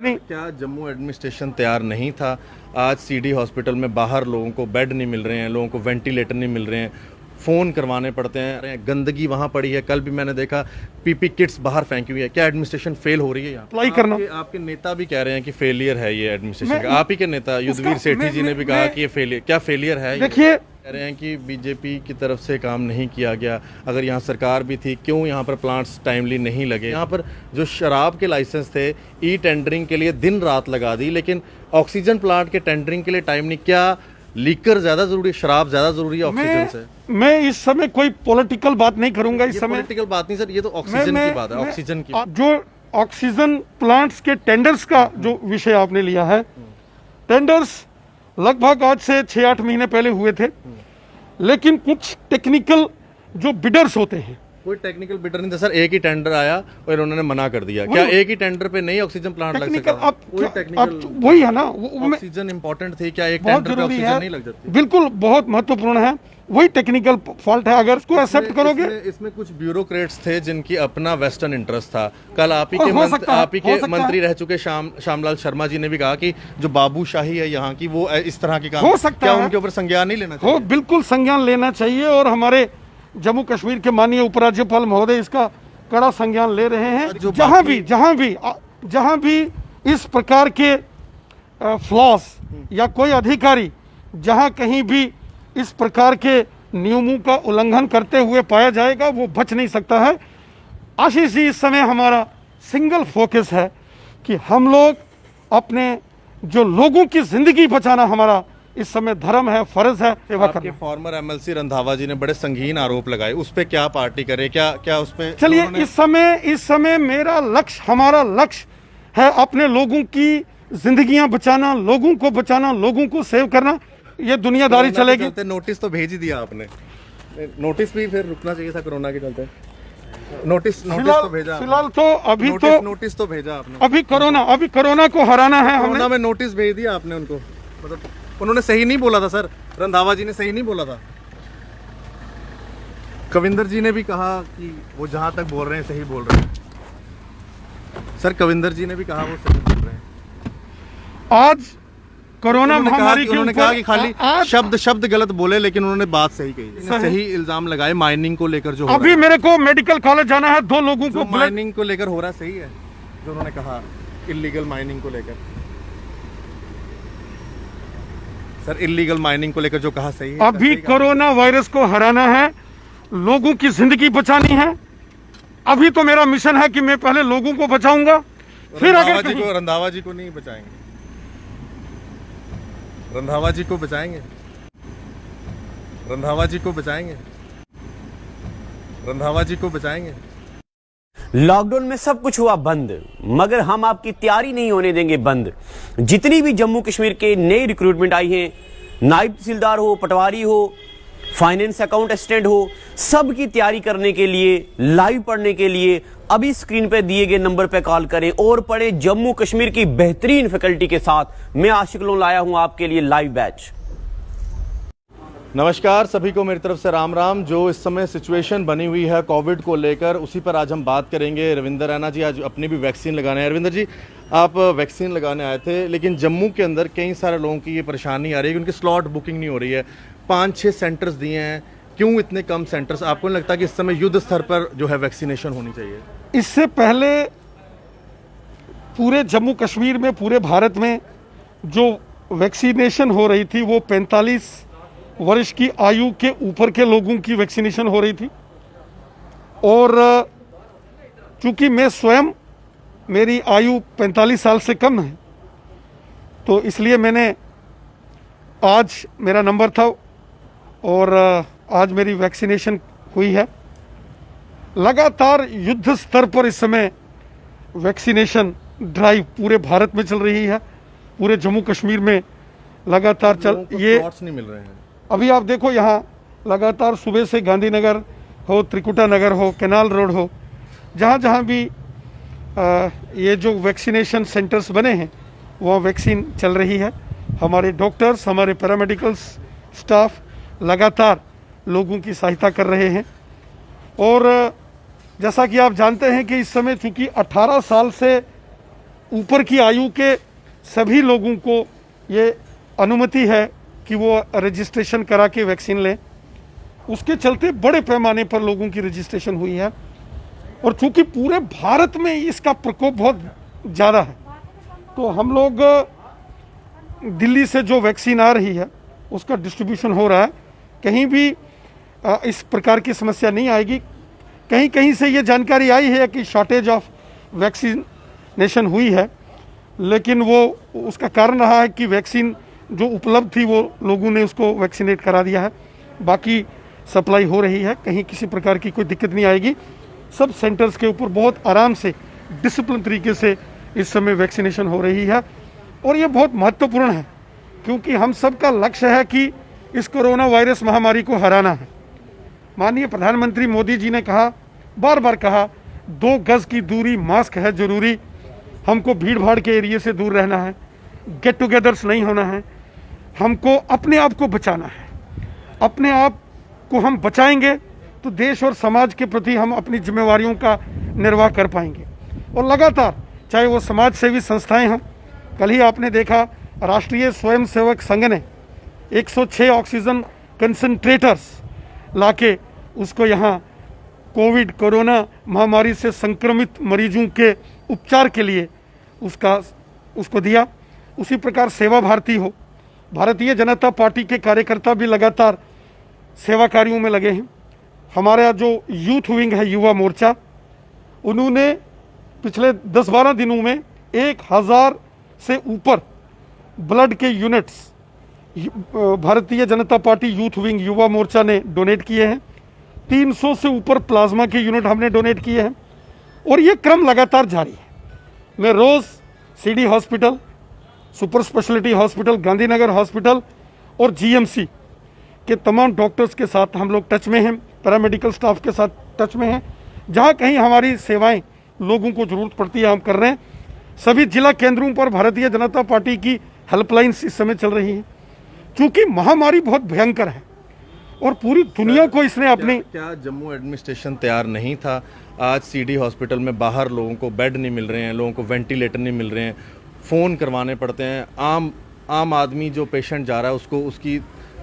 नहीं। क्या जम्मू एडमिनिस्ट्रेशन तैयार नहीं था? आज सीडी हॉस्पिटल में बाहर लोगों को बेड नहीं मिल रहे हैं, लोगों को वेंटिलेटर नहीं मिल रहे हैं, फ़ोन करवाने पड़ते हैं, गंदगी वहाँ पड़ी है। कल भी मैंने देखा पीपी किट्स बाहर फेंकी हुई है। क्या एडमिनिस्ट्रेशन फेल हो रही है यहाँ? अप्लाई करना। आपके नेता भी कह रहे हैं कि फेलियर है ये एडमिनिस्ट्रेशन का। आप ही के नेता युद्धवीर सेठी जी ने भी कहा कि ये फेलियर, क्या फेलियर है? देखिए, कह रहे हैं कि बीजेपी की तरफ से काम नहीं किया गया। अगर यहाँ सरकार भी थी, क्यों यहाँ पर प्लांट्स टाइमली नहीं लगे? यहाँ पर जो शराब के लाइसेंस थे, ई टेंडरिंग के लिए दिन रात लगा दी, लेकिन ऑक्सीजन प्लांट के टेंडरिंग के लिए टाइम नहीं। क्या लीकर ज्यादा जरूरी है, शराब ज्यादा जरूरी है ऑक्सीजन से? मैं इस समय कोई पॉलिटिकल बात नहीं करूंगा। इस समय पॉलिटिकल बात नहीं सर, ये तो ऑक्सीजन की बात है। ऑक्सीजन की जो ऑक्सीजन प्लांट्स के टेंडर्स का जो विषय आपने लिया है, टेंडर्स लगभग आज से 6-8 महीने पहले हुए थे, लेकिन कुछ टेक्निकल जो बिडर्स होते हैं, कोई टेक्निकल बिडर नहीं था सर। एक ही टेंडर आया और उन्होंने मना कर दिया। क्या एक ही टेंडर पे नहीं ऑक्सीजन प्लांट लग सकता? वही है ना, ऑक्सीजन इंपॉर्टेंट थी। क्या एक टेंडर पे ऑक्सीजन नहीं लग जाती? बिल्कुल, बहुत महत्वपूर्ण है। वही टेक्निकल फॉल्ट है। अगर उसको एक्सेप्ट करोगे, इसमें कुछ ब्यूरोक्रेट्स थे जिनकी अपना वेस्टर्न इंटरेस्ट था। कल आप ही के मंत्री रह चुके श्यामलाल शर्मा जी ने भी कहा कि जो बाबूशाही है यहाँ की, वो इस तरह की काम हो सकता है। उनके ऊपर संज्ञान नहीं लेना चाहिए? बिल्कुल संज्ञान लेना चाहिए, और हमारे जम्मू कश्मीर के माननीय उपराज्यपाल महोदय इसका कड़ा संज्ञान ले रहे हैं। जहां भी इस प्रकार के फ्लॉस या कोई अधिकारी जहां कहीं भी इस प्रकार के नियमों का उल्लंघन करते हुए पाया जाएगा, वो बच नहीं सकता है। आशीष जी, इस समय हमारा सिंगल फोकस है कि हम लोग अपने जो लोगों की जिंदगी बचाना हमारा इस समय धर्म है, फर्ज है, सेवा करना। फॉर्मर एमएलसी रंधावा जी ने बड़े संगीन आरोप लगाए, उस पे क्या पार्टी करे? क्या उस पे? चलिए, इस समय मेरा लक्ष्य, हमारा लक्ष्य है अपने लोगों की जिंदगियां बचाना, लोगों को बचाना, लोगों को सेव करना। ये दुनियादारी चलेगी। नोटिस तो भेज ही दिया आपने। नोटिस भी फिर रुकना चाहिए था कोरोना के चलते। नोटिस तो भेजा फिलहाल तो अभी तो नोटिस तो भेजा आपने। अभी कोरोना को हराना है। कोरोना में नोटिस भेज दिया आपने उनको। मतलब उन्होंने सही नहीं बोला था सर, रंधावा जी ने सही नहीं बोला था। कविंदर जी ने भी कहा कि वो जहां तक बोल रहे हैं सही बोल रहे हैं। सर कविंदर जी ने भी कहा वो सही बोल रहे हैं। आज कोरोना महामारी के उन्होंने कहा कि खाली शब्द गलत बोले, लेकिन उन्होंने बात सही कही। सही इल्जाम लगाए माइनिंग को लेकर। जो अभी मेरे को मेडिकल कॉलेज जाना है, 2 लोगों को माइनिंग को लेकर हो रहा है, सही है जो उन्होंने कहा इलीगल माइनिंग को लेकर। सर इलीगल माइनिंग को लेकर जो कहा सही है। अभी कोरोना वायरस को हराना है, लोगों की जिंदगी बचानी है। अभी तो मेरा मिशन है कि मैं पहले लोगों को बचाऊंगा, फिर अगर रंधावा जी को नहीं बचाएंगे, रंधावा जी को बचाएंगे, रंधावा जी को बचाएंगे, रंधावा जी को बचाएंगे। लॉकडाउन में सब कुछ हुआ बंद, मगर हम आपकी तैयारी नहीं होने देंगे बंद। जितनी भी जम्मू कश्मीर के नई रिक्रूटमेंट आई हैं, नायब तहसीलदार हो, पटवारी हो, फाइनेंस अकाउंट असिस्टेंट हो, सब की तैयारी करने के लिए, लाइव पढ़ने के लिए अभी स्क्रीन पे दिए गए नंबर पे कॉल करें और पढ़ें जम्मू कश्मीर की बेहतरीन फैकल्टी के साथ। मैं आशिक लोन लाया हूं आपके लिए लाइव बैच। नमस्कार सभी को मेरी तरफ से राम राम। जो इस समय सिचुएशन बनी हुई है कोविड को लेकर, उसी पर आज हम बात करेंगे। रविंदर रैना जी आज अपनी भी वैक्सीन लगाने आए। रविंदर जी, आप वैक्सीन लगाने आए थे, लेकिन जम्मू के अंदर कई सारे लोगों की ये परेशानी आ रही है कि उनकी स्लॉट बुकिंग नहीं हो रही है। 5-6 सेंटर्स दिए हैं, क्यों इतने कम सेंटर्स? आपको नहीं लगता कि इस समय युद्ध स्तर पर जो है वैक्सीनेशन होनी चाहिए? इससे पहले पूरे जम्मू कश्मीर में, पूरे भारत में जो वैक्सीनेशन हो रही थी, वो 45 वर्ष की आयु के ऊपर के लोगों की वैक्सीनेशन हो रही थी। और चूंकि मैं स्वयं, मेरी आयु 45 साल से कम है, तो इसलिए मैंने, आज मेरा नंबर था और आज मेरी वैक्सीनेशन हुई है। लगातार युद्ध स्तर पर इस समय वैक्सीनेशन ड्राइव पूरे भारत में चल रही है, पूरे जम्मू कश्मीर में लगातार ये नहीं मिल रहे हैं। अभी आप देखो, यहाँ लगातार सुबह से गांधीनगर हो, त्रिकुटा नगर हो, कैनाल रोड हो, जहाँ जहाँ भी ये जो वैक्सीनेशन सेंटर्स बने हैं, वहाँ वैक्सीन चल रही है। हमारे डॉक्टर्स, हमारे पैरामेडिकल्स स्टाफ लगातार लोगों की सहायता कर रहे हैं। और जैसा कि आप जानते हैं कि इस समय चूंकि 18 साल से ऊपर की आयु के सभी लोगों को ये अनुमति है कि वो रजिस्ट्रेशन करा के वैक्सीन लें। उसके चलते बड़े पैमाने पर लोगों की रजिस्ट्रेशन हुई है। और चूंकि पूरे भारत में इसका प्रकोप बहुत ज़्यादा है, तो हम लोग दिल्ली से जो वैक्सीन आ रही है उसका डिस्ट्रीब्यूशन हो रहा है। कहीं भी इस प्रकार की समस्या नहीं आएगी। कहीं कहीं से ये जानकारी आई है कि शॉर्टेज ऑफ वैक्सीनेशन हुई है, लेकिन वो उसका कारण रहा है कि वैक्सीन जो उपलब्ध थी वो लोगों ने उसको वैक्सीनेट करा दिया है। बाकी सप्लाई हो रही है, कहीं किसी प्रकार की कोई दिक्कत नहीं आएगी। सब सेंटर्स के ऊपर बहुत आराम से डिसिप्लिन तरीके से इस समय वैक्सीनेशन हो रही है। और ये बहुत महत्वपूर्ण है क्योंकि हम सब का लक्ष्य है कि इस कोरोना वायरस महामारी को हराना है। माननीय प्रधानमंत्री मोदी जी ने कहा, बार बार कहा, 2 गज की दूरी, मास्क है जरूरी, हमको भीड़ भाड़ के एरिया से दूर रहना है, गेट टुगेदर्स नहीं होना है, हमको अपने आप को बचाना है। अपने आप को हम बचाएंगे तो देश और समाज के प्रति हम अपनी जिम्मेवारियों का निर्वाह कर पाएंगे। और लगातार चाहे वो समाज सेवी संस्थाएं हों, कल ही आपने देखा राष्ट्रीय स्वयंसेवक संघ ने 106 ऑक्सीजन कंसंट्रेटर्स लाके उसको यहाँ कोरोना महामारी से संक्रमित मरीजों के उपचार के लिए उसको दिया। उसी प्रकार सेवा भारती हो, भारतीय जनता पार्टी के कार्यकर्ता भी लगातार सेवा कार्यों में लगे हैं। हमारा जो यूथ विंग है, युवा मोर्चा, उन्होंने पिछले 10-12 दिनों में 1000 से ऊपर ब्लड के units Bharatiya Janata party youth wing Yuva Morcha ने डोनेट किए हैं। 300 से ऊपर प्लाज्मा के यूनिट हमने डोनेट किए हैं और ये क्रम लगातार जारी है। मैं रोज़ CD hospital, super speciality hospital, Gandhinagar hospital और जीएमसी के तमाम डॉक्टर्स के साथ हम लोग टच में हैं, पैरामेडिकल स्टाफ के साथ टच में हैं। जहाँ कहीं हमारी सेवाएं लोगों को ज़रूरत पड़ती है हम कर रहे हैं। सभी जिला केंद्रों पर भारतीय जनता पार्टी की हेल्पलाइंस इस समय चल रही हैं। क्योंकि महामारी बहुत भयंकर है और पूरी दुनिया को इसने अपने क्या जम्मू एडमिनिस्ट्रेशन तैयार नहीं था? आज सीडी हॉस्पिटल में बाहर लोगों को बेड नहीं मिल रहे हैं, लोगों को वेंटिलेटर नहीं मिल रहे हैं, फ़ोन करवाने पड़ते हैं। आम आदमी जो पेशेंट जा रहा है उसको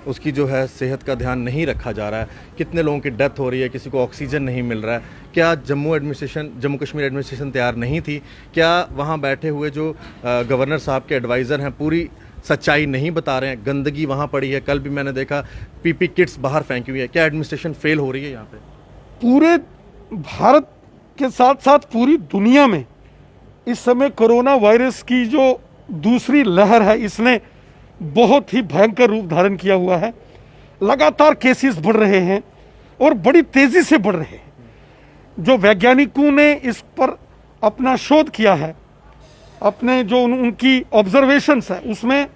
उसकी जो है सेहत का ध्यान नहीं रखा जा रहा है। कितने लोगों की डेथ हो रही है, किसी को ऑक्सीजन नहीं मिल रहा है। क्या जम्मू कश्मीर एडमिनिस्ट्रेशन तैयार नहीं थी? क्या वहाँ बैठे हुए जो गवर्नर साहब के एडवाइज़र हैं पूरी सच्चाई नहीं बता रहे हैं? गंदगी वहाँ पड़ी है, कल भी मैंने देखा पीपी किट्स बाहर फेंकी हुई है। क्या एडमिनिस्ट्रेशन फेल हो रही है यहाँ पे? पूरे भारत के साथ साथ पूरी दुनिया में इस समय कोरोना वायरस की जो दूसरी लहर है, इसने बहुत ही भयंकर रूप धारण किया हुआ है। लगातार केसेस बढ़ रहे हैं और बड़ी तेजी से बढ़ रहे हैं। जो वैज्ञानिकों ने इस पर अपना शोध किया है, अपने जो उनकी ऑब्जर्वेशंस है, उसमें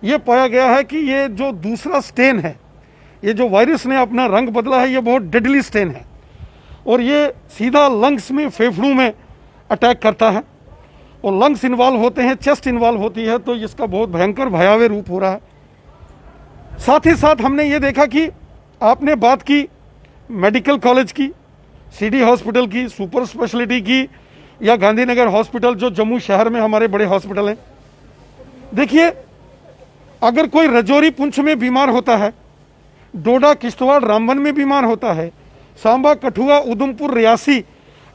यह पाया गया है कि ये जो दूसरा स्टेन है, ये जो वायरस ने अपना रंग बदला है, ये बहुत डेडली स्टेन है और ये सीधा लंग्स में, फेफड़ों में अटैक करता है और लंग्स इन्वॉल्व होते हैं, चेस्ट इन्वॉल्व होती है, तो इसका बहुत भयंकर भयावह रूप हो रहा है। साथ ही साथ हमने ये देखा कि आपने बात की मेडिकल कॉलेज की, सीडी हॉस्पिटल की, सुपर स्पेशलिटी की या गांधीनगर हॉस्पिटल जो जम्मू शहर में हमारे बड़े हॉस्पिटल हैं। देखिए, अगर कोई रजौरी पुंछ में बीमार होता है, डोडा किश्तवाड़ रामबन में बीमार होता है, सांबा कठुआ उधमपुर रियासी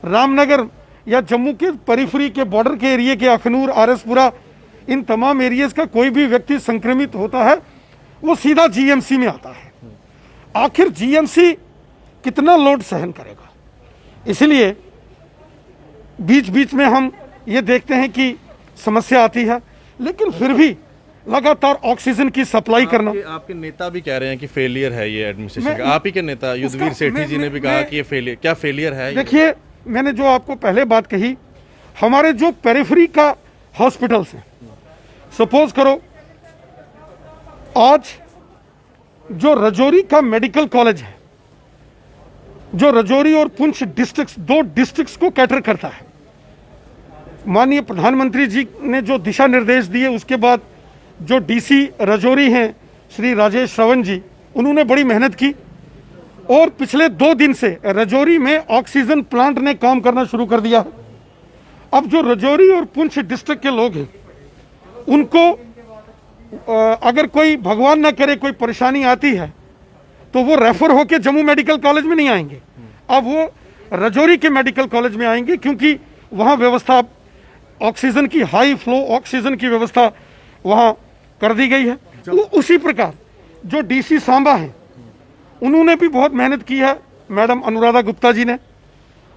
रामनगर या जम्मू के परिफरी के बॉर्डर के एरिया के अखनूर आरएसपुरा, इन तमाम एरियाज का कोई भी व्यक्ति संक्रमित होता है, वो सीधा जीएमसी में आता है। आखिर जीएमसी कितना लोड सहन करेगा? इसलिए बीच बीच में हम ये देखते हैं कि समस्या आती है, लेकिन फिर भी लगातार ऑक्सीजन की सप्लाई करना। आपके नेता भी कह रहे हैं कि फेलियर है ये एडमिनिस्ट्रेशन का। आप ही के नेता युद्धवीर सेठी जी ने भी कहा कि ये फेलियर, क्या फेलियर है? देखिए, मैंने जो आपको पहले बात कही, हमारे जो पेरिफेरी का हॉस्पिटल्स हैं, सपोज करो आज जो रजौरी का मेडिकल कॉलेज है, जो रजौरी और पुंछ डिस्ट्रिक्ट्स, 2 डिस्ट्रिक्ट्स को कैटर करता है, माननीय प्रधानमंत्री जी ने जो दिशा निर्देश दिए, उसके बाद जो डीसी रजौरी हैं श्री राजेश श्रवण जी, उन्होंने बड़ी मेहनत की और पिछले 2 दिन से रजौरी में ऑक्सीजन प्लांट ने काम करना शुरू कर दिया। अब जो राजौरी और पुंछ डिस्ट्रिक्ट के लोग हैं उनको अगर कोई भगवान ना करे कोई परेशानी आती है तो वो रेफर होके जम्मू मेडिकल कॉलेज में नहीं आएंगे, अब वो राजौरी के मेडिकल कॉलेज में आएंगे, क्योंकि वहाँ व्यवस्था ऑक्सीजन की हाई फ्लो ऑक्सीजन की व्यवस्था वहाँ कर दी गई है। तो उसी प्रकार जो डीसी सांबा हैं उन्होंने भी बहुत मेहनत की है, मैडम अनुराधा गुप्ता जी ने,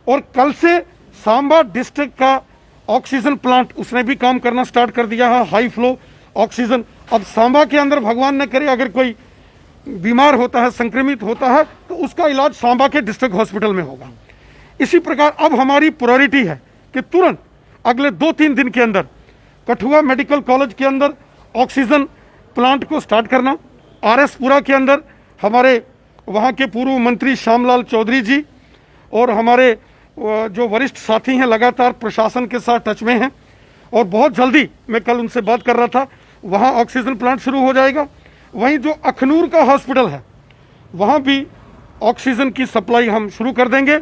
और कल से सांबा डिस्ट्रिक्ट का ऑक्सीजन प्लांट उसने भी काम करना स्टार्ट कर दिया है, हाई फ्लो ऑक्सीजन। अब सांबा के अंदर भगवान न करे अगर कोई बीमार होता है, संक्रमित होता है, तो उसका इलाज सांबा के डिस्ट्रिक्ट हॉस्पिटल में होगा। इसी प्रकार अब हमारी प्रायोरिटी है कि तुरंत अगले 2-3 दिन के अंदर कठुआ मेडिकल कॉलेज के अंदर ऑक्सीजन प्लांट को स्टार्ट करना। RS पुरा के अंदर हमारे वहाँ के पूर्व मंत्री श्यामलाल चौधरी जी और हमारे जो वरिष्ठ साथी हैं लगातार प्रशासन के साथ टच में हैं, और बहुत जल्दी मैं कल उनसे बात कर रहा था, वहाँ ऑक्सीजन प्लांट शुरू हो जाएगा। वहीं जो अखनूर का हॉस्पिटल है वहाँ भी ऑक्सीजन की सप्लाई हम शुरू कर देंगे।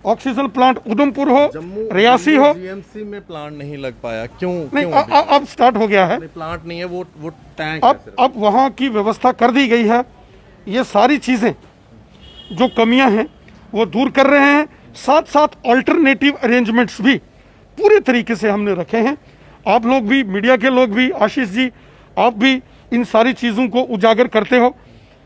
ऑक्सीजन प्लांट उधमपुर हो, रियासी हो। जीएमसी में प्लांट नहीं लग पाया, क्यों? नहीं, अब स्टार्ट हो गया है। प्लांट नहीं है, वो टैंक अब वहाँ की व्यवस्था कर दी गई है। ये सारी चीज़ें जो कमियां हैं वो दूर कर रहे हैं, साथ साथ अल्टरनेटिव अरेंजमेंट्स भी पूरे तरीके से हमने रखे हैं। आप लोग भी, मीडिया के लोग भी, आशीष जी आप भी इन सारी चीज़ों को उजागर करते हो।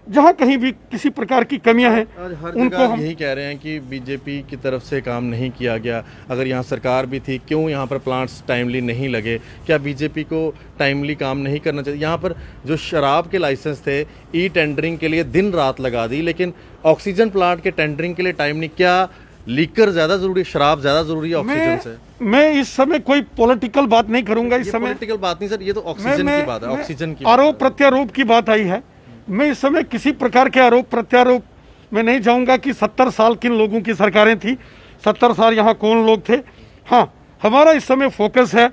जहाँ कहीं भी किसी प्रकार की कमियां हैं उनको हम यही कह रहे हैं कि बीजेपी की तरफ से काम नहीं किया गया। अगर यहाँ सरकार भी थी, क्यों यहाँ पर प्लांट्स टाइमली नहीं लगे? क्या बीजेपी को टाइमली काम नहीं करना चाहिए? यहाँ पर जो शराब के लाइसेंस थे, ई टेंडरिंग के लिए दिन रात लगा दी, लेकिन ऑक्सीजन प्लांट के टेंडरिंग के लिए टाइम नहीं। क्या लीकर ज्यादा जरूरी, शराब ज्यादा जरूरी है ऑक्सीजन से? मैं इस समय कोई पॉलिटिकल बात नहीं करूंगा। इस समय पॉलिटिकल बात नहीं सर, ये तो ऑक्सीजन की बात है। ऑक्सीजन की आरोप प्रत्यारोप की बात आई है। मैं इस समय किसी प्रकार के आरोप प्रत्यारोप में नहीं जाऊंगा कि 70 साल किन लोगों की सरकारें थी, 70 साल यहाँ कौन लोग थे। हाँ, हमारा इस समय फोकस है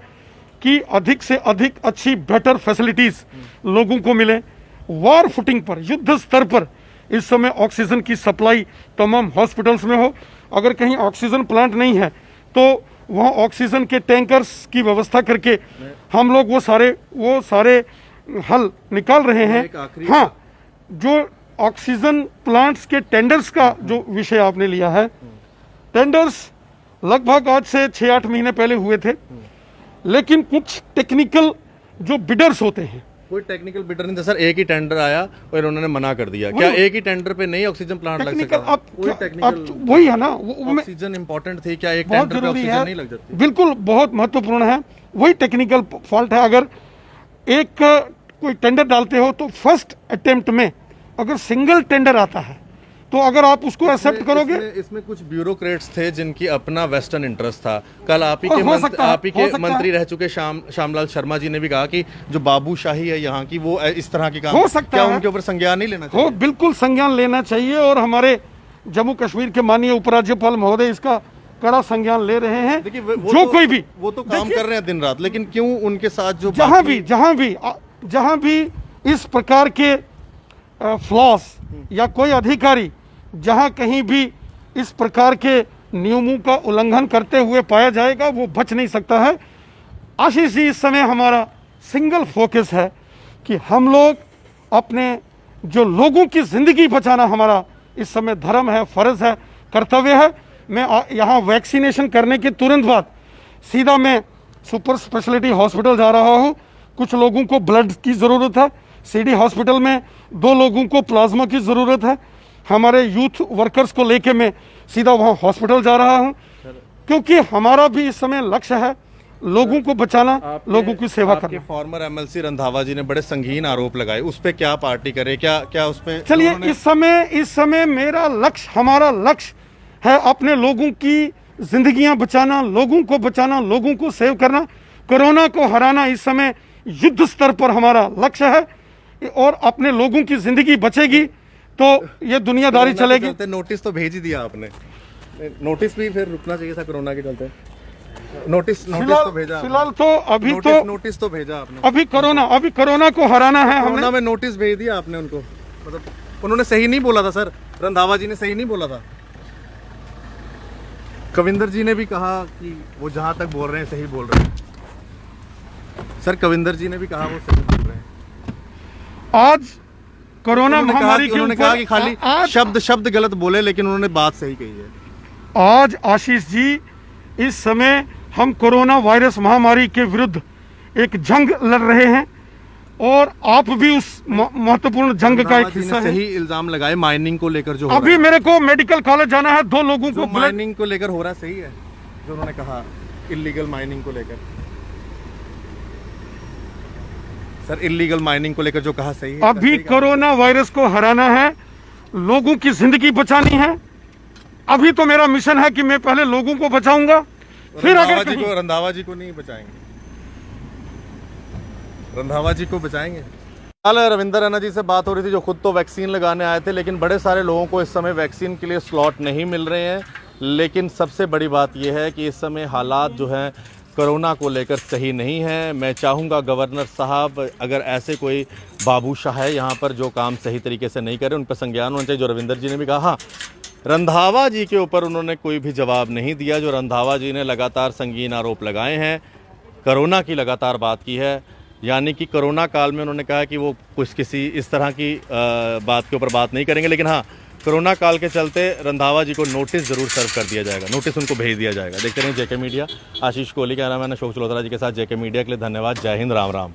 कि अधिक से अधिक अच्छी बेटर फैसिलिटीज लोगों को मिले। वार फुटिंग पर, युद्ध स्तर पर इस समय ऑक्सीजन की सप्लाई तमाम हॉस्पिटल्स में हो। अगर कहीं ऑक्सीजन प्लांट नहीं है तो वहाँ ऑक्सीजन के टैंकर्स की व्यवस्था करके हम लोग वो सारे हल निकाल रहे हैं। हाँ, जो ऑक्सीजन प्लांट्स के टेंडर्स का जो विषय आपने लिया है, टेंडर्स लगभग आज से 6-8 महीने पहले हुए थे, लेकिन कुछ टेक्निकल जो बिडर्स होते हैं, कोई टेक्निकल बिडर नहीं था सर। एक ही टेंडर आया और उन्होंने मना कर दिया। क्या एक ही टेंडर पे नहीं ऑक्सीजन प्लांट लग सकता? अब वही है ना, ऑक्सीजन इंपॉर्टेंट थी, क्या एक टेंडर पे ऑक्सीजन नहीं लग जाती? बिल्कुल, बहुत महत्वपूर्ण है। वही टेक्निकल फॉल्ट है। अगर एक कोई टेंडर डालते हो तो फर्स्ट अटेम्प्ट में अगर सिंगल टेंडर आता है तो अगर आप उसको एक्सेप्ट करोगे। इसमें कुछ ब्यूरोक्रेट्स थे जिनकी अपना वेस्टर्न इंटरेस्ट था। कल आप ही के मंत्री रह चुके श्यामलाल शर्मा जी ने भी कहा कि जो बाबूशाही है यहाँ की, वो इस तरह की काम हो सकता है। क्या उनके ऊपर संज्ञान नहीं लेना चाहिए? बिल्कुल संज्ञान लेना चाहिए, और हमारे जम्मू कश्मीर के माननीय उपराज्यपाल महोदय इसका कड़ा संज्ञान ले रहे हैं। देखिए, कोई भी वो तो काम कर रहे हैं दिन रात, लेकिन क्यों उनके साथ जो जहां भी इस प्रकार के फ्लॉस या कोई अधिकारी जहां कहीं भी इस प्रकार के नियमों का उल्लंघन करते हुए पाया जाएगा, वो बच नहीं सकता है। आशीष जी, इस समय हमारा सिंगल फोकस है कि हम लोग अपने जो लोगों की जिंदगी बचाना हमारा इस समय धर्म है, फर्ज है, कर्तव्य है। मैं यहाँ वैक्सीनेशन करने के तुरंत बाद सीधा मैं सुपर स्पेशलिटी हॉस्पिटल जा रहा हूँ। कुछ लोगों को ब्लड की ज़रूरत है, CD हॉस्पिटल में 2 लोगों को प्लाज्मा की ज़रूरत है। हमारे यूथ वर्कर्स को लेके मैं सीधा वहाँ हॉस्पिटल जा रहा हूँ, क्योंकि हमारा भी इस समय लक्ष्य है लोगों को बचाना, लोगों की सेवा करना। फॉर्मर MLC रंधावा जी ने बड़े संगीन आरोप लगाए, उस पे क्या पार्टी करे? क्या उस पे? चलिए, इस समय मेरा लक्ष्य, हमारा लक्ष्य है अपने लोगों की जिंदगियां बचाना, लोगों को बचाना, लोगों को सेव करना, कोरोना को हराना। इस समय युद्ध स्तर पर हमारा लक्ष्य है, और अपने लोगों की जिंदगी बचेगी तो ये दुनियादारी चलेगी। नोटिस तो भेज ही दिया आपने, नोटिस भी फिर रुकना चाहिए था कोरोना के चलते। नोटिस तो भेजा फिलहाल तो अभी तो नोटिस तो भेजा आपने। अभी कोरोना को हराना है हमने। में नोटिस भेज दिया आपने उनको, मतलब उन्होंने सही नहीं बोला था सर, रंधावा जी ने सही नहीं बोला था। कविंदर जी ने भी कहा कि वो जहां तक बोल रहे हैं सही बोल रहे हैं। सर कविंदर जी ने भी कहा वो सही बोल रहे हैं। आज कोरोना उन्होंने कहा महामारी कि- के उन्होंने ऊपर कहा कि खाली आज शब्द गलत बोले, लेकिन उन्होंने बात सही कही है। आज आशीष जी, इस समय हम कोरोना वायरस महामारी के विरुद्ध एक जंग लड़ रहे हैं और आप भी उस महत्वपूर्ण जंग का एक रंधावा जी हिस्सा ने है। सही इल्जाम लगाए माइनिंग को लेकर जो हो अभी रहा है। मेरे को मेडिकल कॉलेज जाना है, 2 लोगों जो को ब्लड माइनिंग को लेकर हो रहा है सही है, जो उन्होंने कहा इलीगल माइनिंग को लेकर। सर इलीगल माइनिंग को लेकर जो कहा सही है। अभी सही कहा। कोरोना वायरस को हराना है, लोगों की जिंदगी बचानी है। अभी तो मेरा मिशन है कि मैं पहले लोगों को बचाऊंगा, फिर अगर कहीं- रंधावा जी को नहीं बचाएंगे, रंधावा जी को बचाएंगे। कल रविंदर रैना जी से बात हो रही थी, जो खुद तो वैक्सीन लगाने आए थे, लेकिन बड़े सारे लोगों को इस समय वैक्सीन के लिए स्लॉट नहीं मिल रहे हैं। लेकिन सबसे बड़ी बात यह है कि इस समय हालात जो हैं कोरोना को लेकर सही नहीं है। मैं चाहूँगा गवर्नर साहब, अगर ऐसे कोई बाबूशाह है यहाँ पर जो काम सही तरीके से नहीं करे, उन पर संज्ञान होना चाहिए। जो रविंदर जी ने भी कहा, रंधावा जी के ऊपर उन्होंने कोई भी जवाब नहीं दिया। जो रंधावा जी ने लगातार संगीन आरोप लगाए हैं, कोरोना की लगातार बात की है, यानी कि कोरोना काल में उन्होंने कहा कि वो कुछ किसी इस तरह की बात के ऊपर बात नहीं करेंगे। लेकिन हाँ, कोरोना काल के चलते रंधावा जी को नोटिस ज़रूर सर्व कर दिया जाएगा, नोटिस उनको भेज दिया जाएगा। देखते रहिए जेके मीडिया। आशीष कोहली, कैमरामैन अशोक चलोत्रा जी के साथ जेके मीडिया के लिए धन्यवाद। जय हिंद, राम राम।